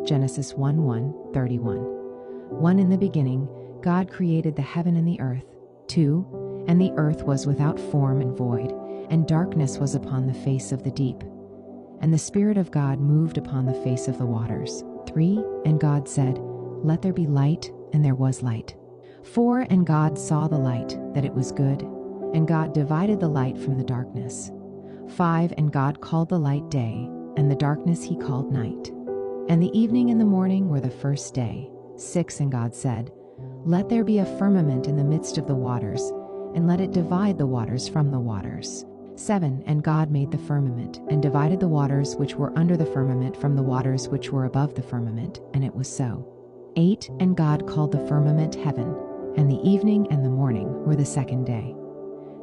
Genesis 1:1-31. 1. In the beginning, God created the heaven and the earth. 2. And the earth was without form and void, and darkness was upon the face of the deep. And the Spirit of God moved upon the face of the waters. 3. And God said, "Let there be light," and there was light. 4. And God saw the light, that it was good, and God divided the light from the darkness. 5. And God called the light day, and the darkness he called night. And the evening and the morning were the first day. 6. And God said, "Let there be a firmament in the midst of the waters, and let it divide the waters from the waters." 7. And God made the firmament, and divided the waters which were under the firmament from the waters which were above the firmament, and it was so. 8. And God called the firmament heaven, and the evening and the morning were the second day.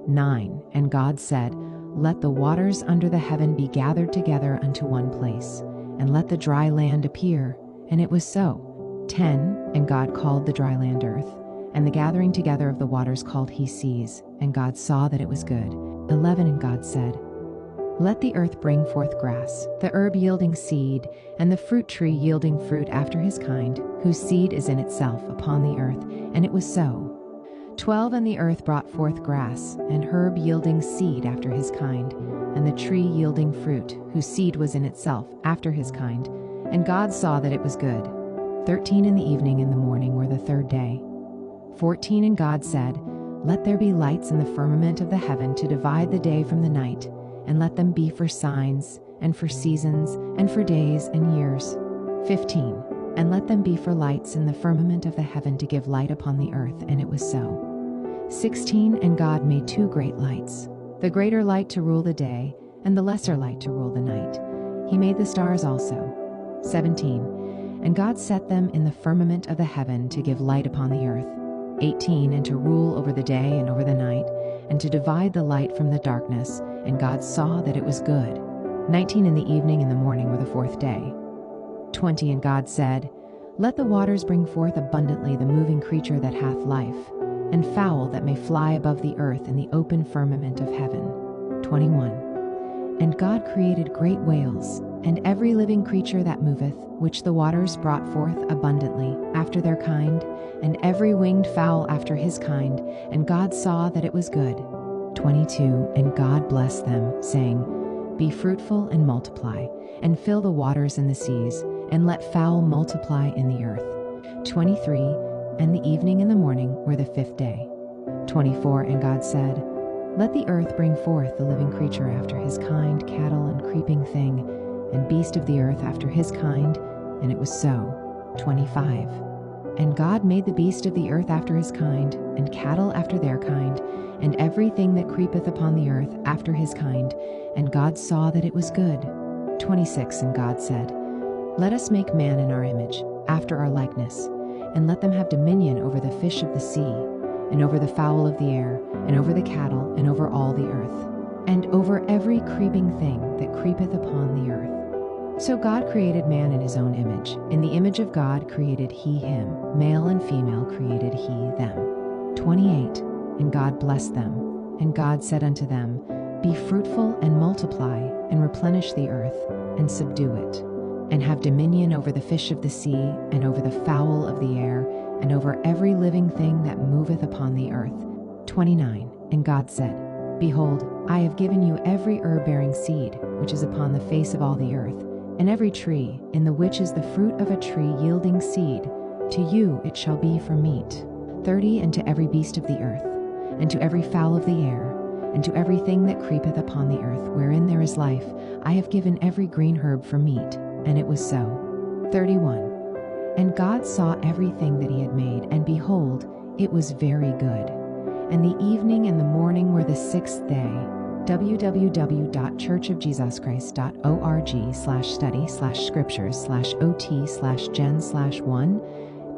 9. And God said, "Let the waters under the heaven be gathered together unto one place, and let the dry land appear," and it was so. 10. And God called the dry land earth, and the gathering together of the waters called he seas, and God saw that it was good. 11. And God said, "Let the earth bring forth grass, the herb yielding seed, and the fruit tree yielding fruit after his kind, whose seed is in itself upon the earth," and it was so. 12. And the earth brought forth grass, and herb yielding seed after his kind, and the tree yielding fruit, whose seed was in itself after his kind, and God saw that it was good. 13. And the evening and the morning were the third day. 14. And God said, "Let there be lights in the firmament of the heaven to divide the day from the night, and let them be for signs, and for seasons, and for days and years." 15. And let them be for lights in the firmament of the heaven to give light upon the earth, and it was so. 16. And God made two great lights, the greater light to rule the day, and the lesser light to rule the night. He made the stars also. 17. And God set them in the firmament of the heaven to give light upon the earth. 18. And to rule over the day and over the night, and to divide the light from the darkness, and God saw that it was good. 19. And the evening and the morning were the fourth day. 20. And God said, "Let the waters bring forth abundantly the moving creature that hath life, and fowl that may fly above the earth in the open firmament of heaven." 21. And God created great whales, and every living creature that moveth, which the waters brought forth abundantly after their kind, and every winged fowl after his kind, and God saw that it was good. 22. And God blessed them, saying, "Be fruitful and multiply, and fill the waters in the seas, and let fowl multiply in the earth." 23. And the evening and the morning were the fifth day. 24. And God said, "Let the earth bring forth the living creature after his kind, cattle and creeping thing, and beast of the earth after his kind," and it was so. 25. And God made the beast of the earth after his kind, and cattle after their kind, and everything that creepeth upon the earth after his kind, and God saw that it was good. 26. And God said, "Let us make man in our image, after our likeness, and let them have dominion over the fish of the sea, and over the fowl of the air, and over the cattle, and over all the earth, and over every creeping thing that creepeth upon the earth." So God created man in his own image. In the image of God created he him. Male and female created he them. 28. And God blessed them. And God said unto them, "Be fruitful and multiply, and replenish the earth, and subdue it, and have dominion over the fish of the sea, and over the fowl of the air, and over every living thing that moveth upon the earth." 29. And God said, "Behold, I have given you every herb-bearing seed, which is upon the face of all the earth, and every tree, in the which is the fruit of a tree yielding seed, to you it shall be for meat." 30. And to every beast of the earth, and to every fowl of the air, and to everything that creepeth upon the earth, wherein there is life, I have given every green herb for meat, and it was so. 31. And God saw everything that he had made, and behold, it was very good. And the evening and the morning were the sixth day. www.churchofjesuschrist.org/study/scriptures/ot/gen/1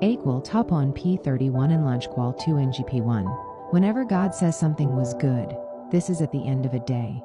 = topon P31 and launchqual 2 ngp1. Whenever God says something was good, this is at the end of a day.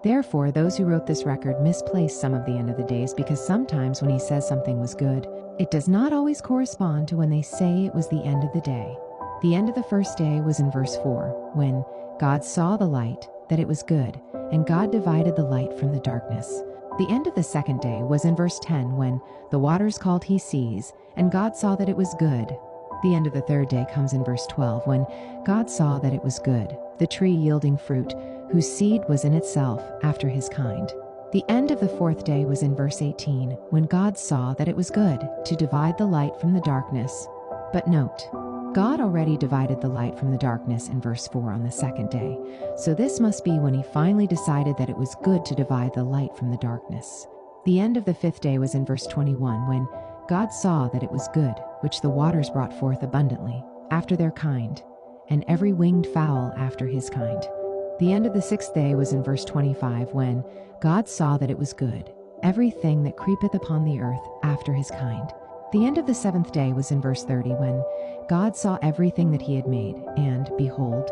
Therefore, those who wrote this record misplaced some of the end of the days, because sometimes when he says something was good, it does not always correspond to when they say it was the end of the day. The end of the first day was in verse 4, when God saw the light, that it was good, and God divided the light from the darkness. The end of the second day was in verse 10 when the waters called he seas, and God saw that it was good. The end of the third day comes in verse 12 when God saw that it was good, the tree yielding fruit, whose seed was in itself after his kind. The end of the fourth day was in verse 18 when God saw that it was good to divide the light from the darkness. But note, God already divided the light from the darkness in verse 4 on the second day, so this must be when he finally decided that it was good to divide the light from the darkness. The end of the fifth day was in verse 21 when God saw that it was good, which the waters brought forth abundantly, after their kind, and every winged fowl after his kind. The end of the sixth day was in verse 25 when God saw that it was good, everything that creepeth upon the earth after his kind. The end of the seventh day was in verse 30 when God saw everything that he had made, and, behold,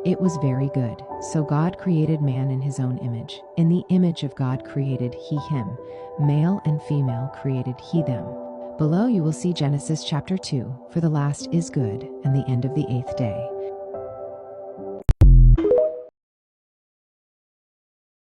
it was very good. So God created man in his own image. In the image of God created he him. Male and female created he them. Below you will see Genesis chapter 2, for the last is good, and the end of the eighth day.